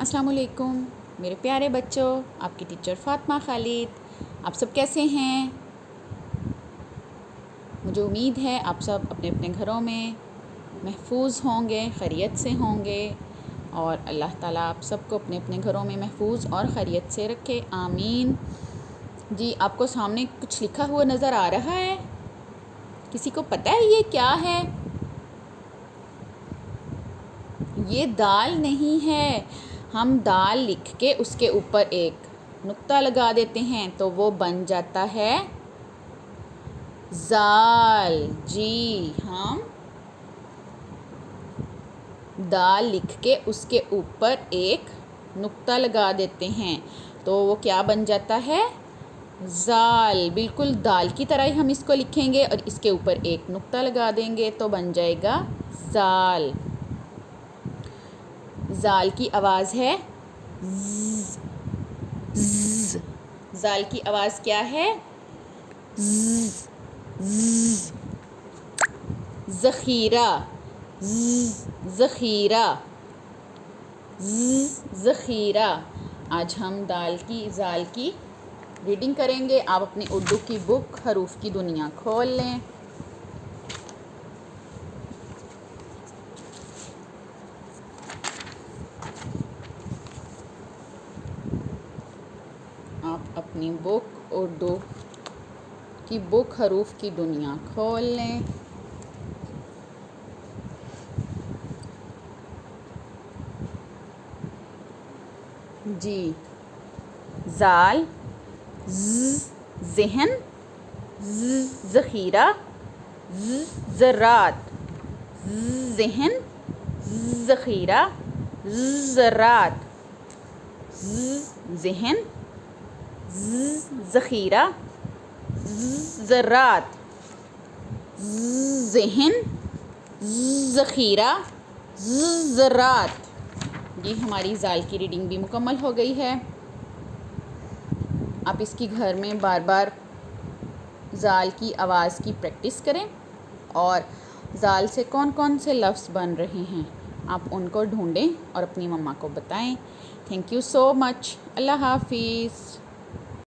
السلام علیکم میرے پیارے بچوں، آپ کی ٹیچر فاطمہ خالد۔ آپ سب کیسے ہیں؟ مجھے امید ہے آپ سب اپنے اپنے گھروں میں محفوظ ہوں گے، خیریت سے ہوں گے، اور اللہ تعالیٰ آپ سب کو اپنے اپنے گھروں میں محفوظ اور خیریت سے رکھے، آمین۔ جی، آپ کو سامنے کچھ لکھا ہوا نظر آ رہا ہے؟ کسی کو پتہ ہے یہ کیا ہے؟ یہ دال نہیں ہے۔ ہم دال لکھ کے اس کے اوپر ایک نقطہ لگا دیتے ہیں تو وہ بن جاتا ہے ذال۔ جی، ہم دال لکھ کے اس کے اوپر ایک نقطہ لگا دیتے ہیں تو وہ کیا بن جاتا ہے؟ ذال۔ بالکل دال کی طرح ہی ہم اس کو لکھیں گے اور اس کے اوپر ایک نقطہ لگا دیں گے تو بن جائے گا ذال۔ ذال کی آواز ہے ز۔ ز۔ ذال کی آواز کیا ہے؟ ز۔ ز۔ ذخیرہ۔ ز۔ ذخیرہ۔ ز۔ ذخیرہ۔ آج ہم ذال کی ریڈنگ کریں گے۔ آپ اپنی اردو کی بک حروف کی دنیا کھول لیں۔ آپ اپنی بک اردو کی بک حروف کی دنیا کھول لیں۔ جی، ذال، ز ذہن، ز ذخیرہ، ز ذرات، ز ذہن، ز ذخیرہ، ز ذرات، ز ذہن، ز ذخیرہ، ز ذرات، ز ذہن، ز ذخیرہ، ز ذرات۔ یہ ہماری ذال کی ریڈنگ بھی مکمل ہو گئی ہے۔ آپ اس کی گھر میں بار بار ذال کی آواز کی پریکٹس کریں اور ذال سے کون کون سے لفظ بن رہے ہیں آپ ان کو ڈھونڈیں اور اپنی مما کو بتائیں۔ تھینک یو سو مچ۔ اللہ حافظ۔